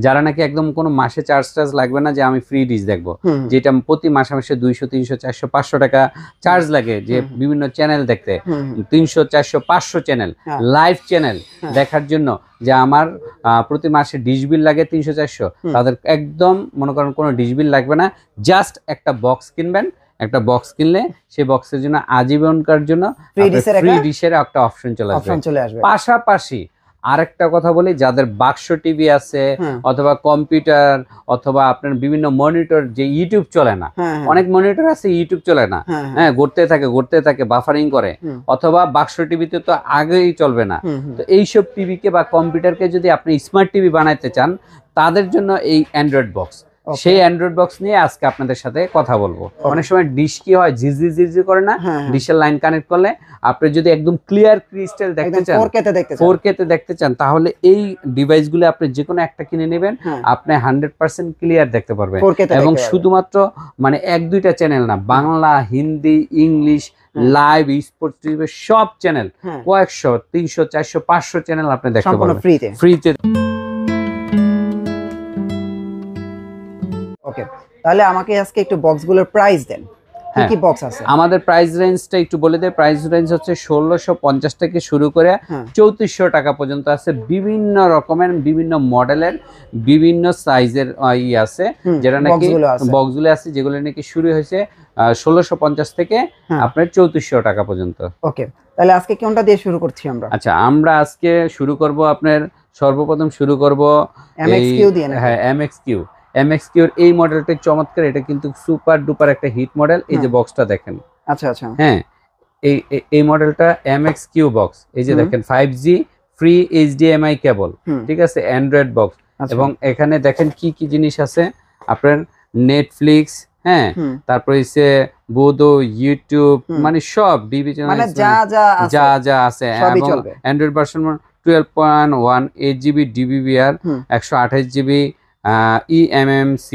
যারা নাকি একদম কোনো মাসে চার্জ লাগবে না, যে আমি ফ্রি ডিশ দেখবো, যেটা প্রতি মাসে মাসে 200 300 400 500 টাকা চার্জ লাগে যে বিভিন্ন চ্যানেল দেখতে, 300 400 500 চ্যানেল লাইভ চ্যানেল দেখার জন্য, যে আমার প্রতি মাসে ডিশ বিল লাগে 300 400, তাদের একদম মনে করেন কোনো ডিশ বিল লাগবে না, জাস্ট একটা বক্স কিনবেন, একটা বক্স কিনলে সেই বক্সের জন্য আজীবনকার জন্য ফ্রি ডিশের একটা অপশন চলে আসবে। পাশাপাশি আরেকটা কথা বলি, যাদের বাক্স টিভি আছে অথবা কম্পিউটার অথবা আপনার বিভিন্ন মনিটর, যে ইউটিউব চলে না, অনেক মনিটর আছে ইউটিউব চলে না, হ্যাঁ ঘুরতে থাকে বাফারিং করে, অথবা বাক্স টিভিতে তো আগেই চলবে না, তো এইসব টিভিকে বা কম্পিউটারকে যদি আপনি স্মার্ট টিভি বানাইতে চান, তাদের জন্য এই অ্যান্ড্রয়েড বক্স, সেই অ্যান্ড্রয়েড বক্স নিয়ে আজকে আপনাদের সাথে কথা বলবো। অনেক সময় ডিশ কি হয়, ঝিঝি করে না, ডিশের লাইন কানেক্ট করলে আপনি যদি একদম ক্লিয়ার ক্রিস্টাল দেখতে চান, 4K তে দেখতে চান, তাহলে এই ডিভাইসগুলো আপনি যে কোনো একটা কিনে নেবেন, আপনি 100% ক্লিয়ার দেখতে পারবেন। এবং শুধুমাত্র মানে 1-2টা চ্যানেল না, Bangla, Hindi, English, live, sports, সব চ্যানেল, কয়েকশো, 300 400 500 চ্যানেল আপনি দেখতে পারবেন ফ্রিতে। ওকে, তাহলে আমাকে আজকে একটু বক্সগুলোর প্রাইস দেন, কি কি বক্স আছে? আমাদের প্রাইস রেঞ্জটা একটু বলে দেই। প্রাইস রেঞ্জ হচ্ছে 1650 থেকে শুরু করে 3400 টাকা পর্যন্ত আছে। বিভিন্ন রকমের, বিভিন্ন মডেলের, বিভিন্ন সাইজের আছে, যেটা নাকি বক্সগুলো আছে, যেগুলো নাকি শুরু হয়েছে 1650 থেকে আপনার 3400 টাকা পর্যন্ত। ওকে, তাহলে আজকে কোনটা দিয়ে শুরু করছি আমরা? আচ্ছা, আমরা আজকে শুরু করব আপনার সর্বপ্রথম শুরু করব MXQ দিয়ে। হ্যাঁ, MXQ এর এই মডেলটা চমৎকার, এটা কিন্তু সুপার ডুপার একটা হিট মডেল। এই যে বক্সটা দেখেন, আচ্ছা আচ্ছা, হ্যাঁ এই মডেলটা MXQ বক্স। এই যে দেখেন 5G ফ্রি HDMI কেবল, ঠিক আছে, অ্যান্ড্রয়েড বক্স। এবং এখানে দেখেন কি কি জিনিস আছে, আপনার নেটফ্লিক্স, হ্যাঁ, তারপরে হচ্ছে বোধো, ইউটিউব, মানে সব ডিভি চ্যানেল, মানে যা আছে এবং Android version 12.1, 8GB DVR, 128GB eMMC,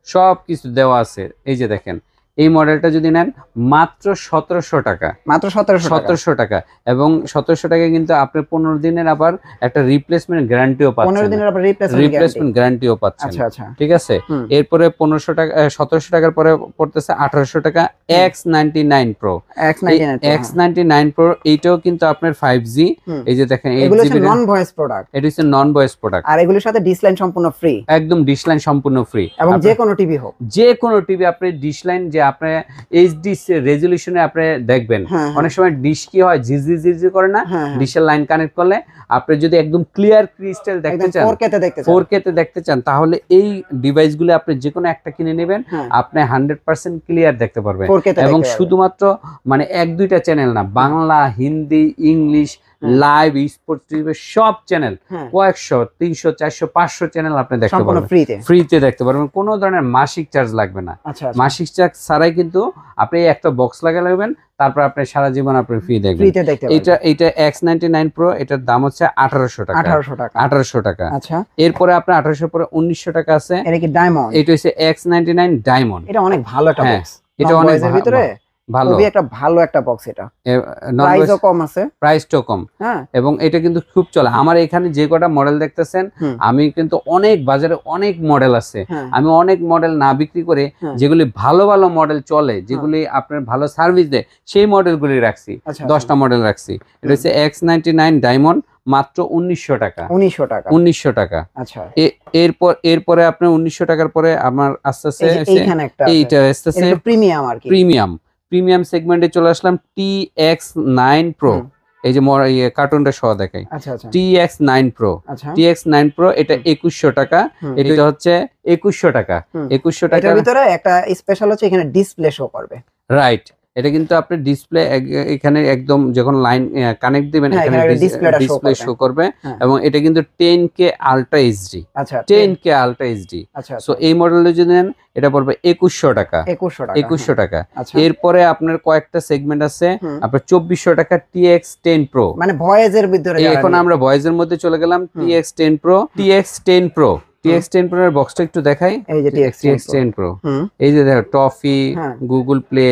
সব কিছু দেওয়া আছে। এই যে দেখেন, এই মডেলটা যদি নেন মাত্র 1700 টাকা, মাত্র 1700 টাকা। এবং 1700 টাকা কিন্তু আপনি 15 দিনের আবার একটা রিপ্লেসমেন্ট গ্যারান্টিও পাচ্ছেন, 15 দিনের আবার রিপ্লেসমেন্ট গ্যারান্টিও পাচ্ছেন। আচ্ছা আচ্ছা, ঠিক আছে। এরপরে 1500 টাকা, 1700 টাকার পরে পড়তেছে 1800 টাকা X99 Pro। X99 Pro এইটাও কিন্তু আপনার 5G। এই যে দেখেন, এগুলো হচ্ছে নন ভয়েস প্রোডাক্ট, এটা হচ্ছে নন ভয়েস প্রোডাক্ট, আর এগুলোর সাথে ডিশ লাইন সম্পূর্ণ ফ্রি, একদম ডিশ লাইন সম্পূর্ণ ফ্রি। এবং যে কোনো টিভি হোক, যে কোনো টিভি আপনি ডিশ লাইন, যে আপনি এইচডি রেজলিউশনে আপনি দেখবেন, অনেক সময় ডিশ কি হয়, ঝিঝি করে না, ডিশের লাইন কানেক্ট করলে আপনি যদি একদম ক্লিয়ার ক্রিস্টাল দেখতে চান, 4K তে দেখতে চান, তাহলে এই ডিভাইসগুলো আপনি যে কোনো একটা কিনে নেবেন, আপনি 100% ক্লিয়ার দেখতে পারবেন। এবং শুধুমাত্র মানে 1-2টা চ্যানেল না, Bangla, Hindi, English, live, sports, সব চ্যানেল, কয়েকশো, 300 400 500 চ্যানেল আপনি দেখতে পারবেন ফ্রিতে দেখতে পারবেন। কোনো ধরনের মাসিক চার্জ লাগবে না। মাসিক চার্জ ছাড়াই কিন্তু আপনি একটা বক্স লাগাবেন, তারপর আপনি সারা জীবন আপনি ফ্রি দেখবেন। এটা X99 Pro, এটার দাম হচ্ছে 1800 টাকা। 1800 টাকা। আচ্ছা, এরপরে আপনার 1800 পরে 1900 টাকা আছে। এটা কি ডায়মন্ড? এটা হচ্ছে X99 ডায়মন্ড। এটা অনেক ভালো একটা বক্স, এটা অনেক ভিতরে ভালো, খুবই একটা ভালো একটা বক্স। এটা প্রাইসও কম আছে, প্রাইসটাও কম, এবং এটা কিন্তু খুব চলে। আমার এখানে যে কটা মডেল দেখতেছেন, আমি কিন্তু অনেক বাজারে অনেক মডেল আছে, আমি অনেক মডেল না বিক্রি করে যেগুলি ভালো ভালো মডেল চলে, যেগুলি আপনার ভালো সার্ভিস দেয়, সেই মডেলগুলি রাখছি। 10টা মডেল রাখছি। এটা হচ্ছে X99 ডায়মন্ড, মাত্র 1900 টাকা। 1900 টাকা। আচ্ছা, এরপরে আপনার 1900 টাকার পরে আমার আস্তে আস্তে এইটা আস্তে আস্তে প্রিমিয়াম, আর কি প্রিমিয়াম সেগমেন্টে চলে আসলাম। TX9 Pro, এই যে কার্টুনটা সহ দেখাই, TX9 Pro। TX9 Pro এটা 2100 টাকা। এটা হচ্ছে 2100 টাকা। 2100 টাকার ভিতরে একটা স্পেশাল হচ্ছে, এখানে ডিসপ্লে শো করবে, রাইট। এটা কিন্তু আপনি ডিসপ্লে এখানে একদম যখন লাইন কানেক্ট দিবেন, এখানে ডিসপ্লে শো করবে। এবং এটা কিন্তু 10K আলট্রা এইচডি। আচ্ছা, 10K আলট্রা এইচডি। সো এই মডেলটা যদি নেন, এটা পড়বে 2100 টাকা। 2100 টাকা। এরপরে আপনার কয়েকটা সেগমেন্ট আছে, আপনার 2400 টাকা TX10 Pro, মানে ভয়েসের ভিতরে। এখন আমরা ভয়েসের মধ্যে চলে গেলাম। TX10 Pro, TX10 Pro, TX10 Pro এর বক্সটা একটু দেখাই। এই যে TX10 Pro, এই যে দেখো টফি, গুগল প্লে,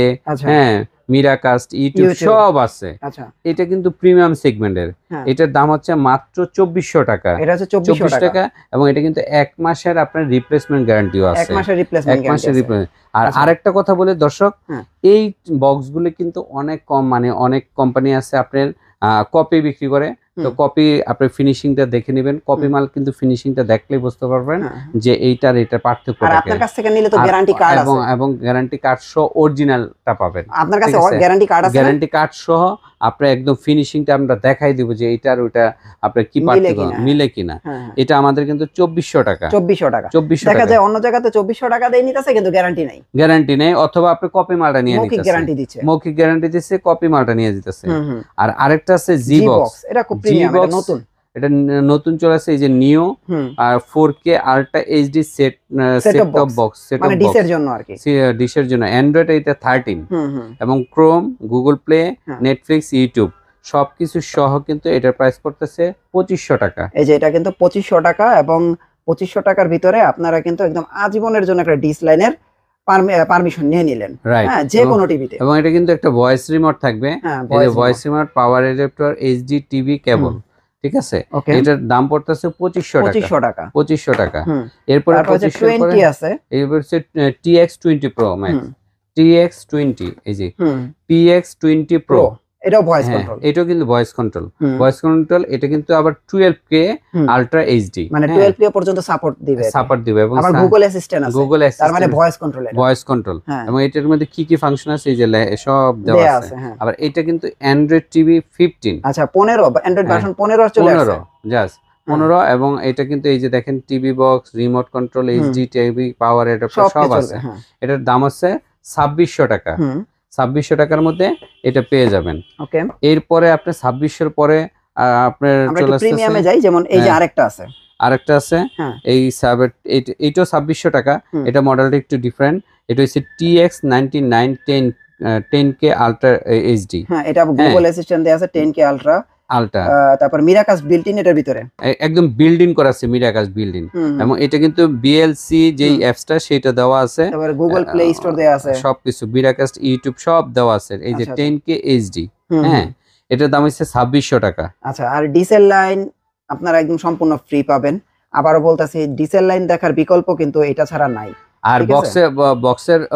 হ্যাঁ, মিরাকাস্ট, ইউটিউব সব আছে। আচ্ছা, এটা কিন্তু প্রিমিয়াম সেগমেন্টের। এটার দাম হচ্ছে মাত্র 2400 টাকা। এটা হচ্ছে 2400 টাকা এবং এটা কিন্তু 1 মাসের আপনার রিপ্লেসমেন্ট গ্যারান্টিও আছে। 1 মাসের রিপ্লেসমেন্ট গ্যারান্টি। আর আরেকটা কথা বলে দর্শক, এই বক্সগুলো কিন্তু অনেক কম, মানে অনেক কোম্পানি আছে আপনার কপি বিক্রি করে, তো কপি আপনি ফিনিশিংটা দেখে নেবেন। কপি মাল কিন্তু ফিনিশিংটা দেখলেই বুঝতে পারবেন যে এইটার এটা পার্থক্য। আর আপনার কাছ থেকে নিলে তো গ্যারান্টি কার্ড আছে, এবং গ্যারান্টি কার্ড সহ অরিজিনালটা পাবেন। আপনার কাছে গ্যারান্টি কার্ড আছে? গ্যারান্টি কার্ড সহ আপনি একদম ফিনিশিংটা আমরা দেখাই দিব যে এইটার ওটা আপনার কি পার্থক্য মিলে কিনা। এটা আমাদের কিন্তু 2400 টাকা। 2400 টাকা দেখা যায় অন্য জায়গাতে 2400 টাকা দিয়ে নিতেছে, কিন্তু গ্যারান্টি নাই। গ্যারান্টি নেই, অথবা আপনি কপি মালটা নিয়ে নিতেছেন, মৌখিক গ্যারান্টি দিচ্ছে, মৌখিক গ্যারান্টি দিচ্ছে, কপি মালটা নিয়ে দিতেছে। আর আরেকটা আছে জি বক্স। এটা খুব প্রিমিয়াম, এটা নতুন, এটা নতুন চলে আসছে, এই যে নিও আর 4K ultra HD set top box, মানে ডিশের জন্য আর কি, ডিশের জন্য। অ্যান্ড্রয়েড এটা 13 এবং Chrome, Google play, Netflix, YouTube সবকিছু সহ কিন্তু এটার প্রাইস পড়তেছে 2500 টাকা। এই যে এটা কিন্তু 2500 টাকা, এবং 2500 টাকার ভিতরে আপনারা কিন্তু একদম আজীবনের জন্য একটা ডিশ লাইনের পারমিশন নিয়ে নিলেন, হ্যাঁ, যে কোনো টিভিতে। এবং এটা কিন্তু একটা ভয়েস রিমোট থাকবে, এই যে voice remote, power adapter, HD TV cable, ঠিক আছে। এটার দাম পড়তেছে 2500 টাকা। 2500 টাকা। এরপরে 20 আছে, এরপর হচ্ছে TX20 Pro Max, TX20, এই যে PX20 Pro, এটাও ভয়েস কন্ট্রোল, এটাও কিন্তু ভয়েস কন্ট্রোল। ভয়েস কন্ট্রোল এটা কিন্তু আবার 12K আল্ট্রা এইচডি, মানে 12K পর্যন্ত সাপোর্ট দিবে, এবং আবার গুগল অ্যাসিস্ট্যান্ট আছে, গুগল তার মানে ভয়েস কন্ট্রোল, ভয়েস কন্ট্রোল। এবং এটার মধ্যে কি কি ফাংশন আছে এই যে সব দেওয়া আছে। আবার এটা কিন্তু অ্যান্ড্রয়েড টিভি 15, আচ্ছা 15, অ্যান্ড্রয়েড ভার্সন 15 চলে আসছে, 15 জাস্ট 15। এবং এটা কিন্তু এই যে দেখেন TV box, remote control, HD TV, power adapter সব আছে। এটার দাম হচ্ছে 2600 টাকা। 2600 টাকার মধ্যে এটা পেয়ে যাবেন। ওকে, এরপরে আপনি 2600 পরে আপনার চলে আসছে প্রিমিয়ামে যাই, যেমন এই যে আরেকটা আছে, এই এইটাও 2600 টাকা। এটা মডেলটা একটু ডিফারেন্ট, এটা হচ্ছে TX99 10K আল্ট্রা এইচডি। হ্যাঁ, এটা গুগল অ্যাসিস্ট্যান্ট দেয়া আছে, 10K আল্ট্রা। তারপর মিরাকাস্ট বিল্ট ইন এটার ভিতরে, একদম বিল্ড ইন করা আছে মিরাকাস্ট বিল্ড ইন। এবং এটা কিন্তু বিএলসি যেই অ্যাপসটা সেটা দেওয়া আছে, তারপর গুগল প্লে স্টোর দেয়া আছে, সবকিছু মিরাকাস্ট, ইউটিউব সব দেওয়া আছে। এই যে 10K এইচডি, হ্যাঁ, এটার দাম হচ্ছে 2600 টাকা। আচ্ছা, আর ডিসেল লাইন আপনারা একদম সম্পূর্ণ ফ্রি পাবেন। আবারও বলতাছি, ডিসেল লাইন দেখার বিকল্প কিন্তু এটা ছাড়া নাই। আর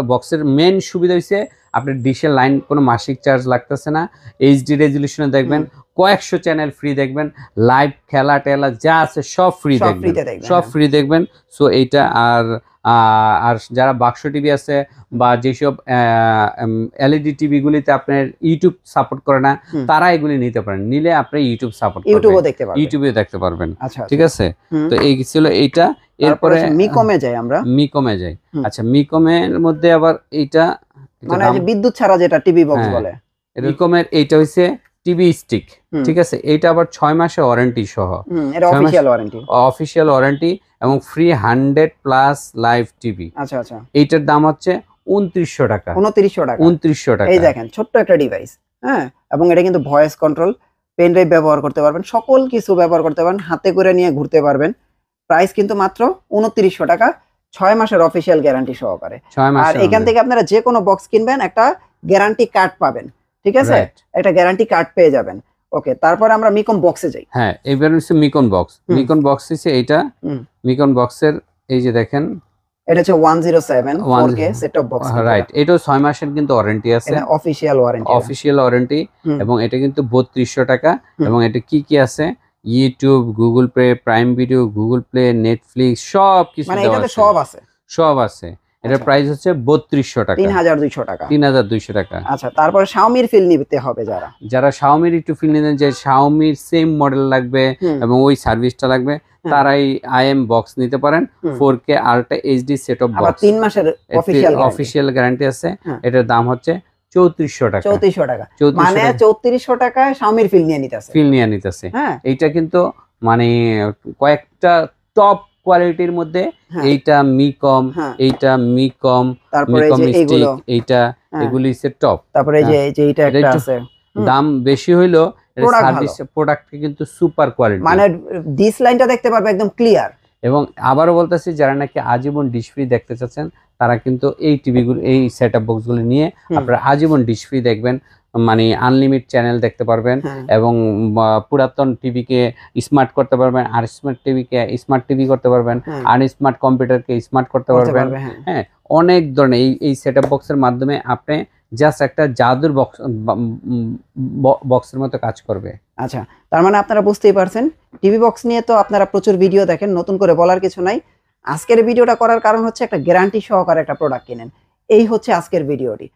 বক্সের মেন সুবিধা হচ্ছে আপনার ডিশের লাইন কোনো মাসিক চার্জ লাগতেছে না। এইচডি রেজলিউশনে দেখবেন, কয়েকশো চ্যানেল ফ্রি দেখবেন, লাইভ খেলা টেলা যা আছে সব ফ্রি দেখবেন, সব ফ্রি দেখবেন। সো এইটা আর যারা বাক্স টিভি আছে বা যেসব এলইডি টিভি গুলিতে আপনার ইউটিউব সাপোর্ট করে না, তারা এগুলি নিতে পারেন। নিলে আপনি ইউটিউব সাপোর্ট ইউটিউবে দেখতে পারবেন, ঠিক আছে। তো এই ছিল এইটা। এরপরে মিকমে যাই আমরা, আচ্ছা, মিকমের মধ্যে আবার এইটা মানে বিদ্যুৎ ছাড়া যেটা টিভি বক্স বলে, মিকমের এইটা হচ্ছে টিভি স্টিক, ঠিক আছে। এইটা আবার 6 মাসের ওয়ারেন্টি সহ, এটা অফিশিয়াল ওয়ারেন্টি এবং ফ্রি 100+ লাইভ টিভি। আচ্ছা আচ্ছা, এইটার দাম হচ্ছে 2900 টাকা। 2900 টাকা। এই দেখেন, ছোট্ট একটা ডিভাইস, হ্যাঁ, এবং এটা কিন্তু ভয়েস কন্ট্রোল, পেন ড্রাইভ ব্যবহার করতে পারবেন, সকল কিছু ব্যবহার করতে পারবেন, হাতে করে নিয়ে ঘুরতে পারবেন। প্রাইস কিন্তু মাত্র 2900 টাকা, 6 মাসের অফিশিয়াল গ্যারান্টি সহকারে। আর এখান থেকে আপনারা যে কোনো বক্স কিনবেন একটা গ্যারান্টি কার্ড পাবেন, ঠিক আছে, একটা গ্যারান্টি কার্ড পেয়ে যাবেন। ওকে, তারপর আমরা মিকম বক্সে যাই। হ্যাঁ, এবার হচ্ছে মিকন বক্স। মিকন বক্স হচ্ছে এইটা, মিকন বক্সের এই যে দেখেন, এটা হচ্ছে 107 4K set top box, right. এটাও 6 মাসের কিন্তু ওয়ারেন্টি আছে, এটা অফিশিয়াল ওয়ারেন্টি, এবং এটা কিন্তু 3200 টাকা। এবং এটা কি কি আছে, YouTube, Google play, prime video, Google play, Netflix সব কিছু মানে এটাতে সব আছে। এটার প্রাইস হচ্ছে 3200 টাকা, 3200 টাকা, 3200 টাকা। আচ্ছা, তারপর শাওমির ফিল নিতে হবে, যারা শাওমির একটু ফিল নিতে, যে শাওমির সেম মডেল লাগবে এবং ওই সার্ভিসটা লাগবে, তারাই আইএম বক্স নিতে পারেন। 4K ultra HD set of box, 3 মাসের অফিশিয়াল গ্যারান্টি আছে। এটার দাম হচ্ছে 3400 টাকা। 3400 টাকা, মানে 3400 টাকায় শাওমির ফিল নিয়ে নিতেছে। এইটা কিন্তু মানে কয়েকটা টপ কোয়ালিটির মধ্যে এইটা মিকম, এইটা মিকম, তারপরে এইটা এগুলি হচ্ছে টপ। তারপরে যে এইটা একটা আছে, দাম বেশি হইলো সার্ভিস প্রোডাক্ট কিন্তু সুপার কোয়ালিটি, মানে ডিস লাইনটা দেখতে পারবে একদম ক্লিয়ার, এবং আবারও বলতেছি, যারা নাকি আজীবন ডিশ ফ্রি দেখতে চাচ্ছেন তারা কিন্তু এই টিভিগুলো, এই সেট আপ বক্সগুলো নিয়ে আপনারা আজীবন ডিশ ফ্রি দেখবেন, মানে আনলিমিট চ্যানেল দেখতে পারবেন এবং পুরাতন টিভিকে স্মার্ট করতে পারবেন, আর স্মার্ট টিভিকে স্মার্ট টিভি করতে পারবেন, আর স্মার্ট কম্পিউটারকে স্মার্ট করতে পারবেন। হ্যাঁ, অনেক ধরনের এই সেট আপ বক্সের মাধ্যমে আপনি জাস্ট একটা জাদুর বক্সের মতো কাজ করবে। আচ্ছা, তার মানে আপনারা বুঝতেই পারছেন, টিভি বক্স নিয়ে তো আপনারা প্রচুর ভিডিও দেখেন, নতুন করে বলার কিছু নাই। আজকের ভিডিওটা করার কারণ হচ্ছে একটা গ্যারান্টি সহকারে একটা প্রোডাক্ট কিনেন, এই হচ্ছে আজকের ভিডিওটি।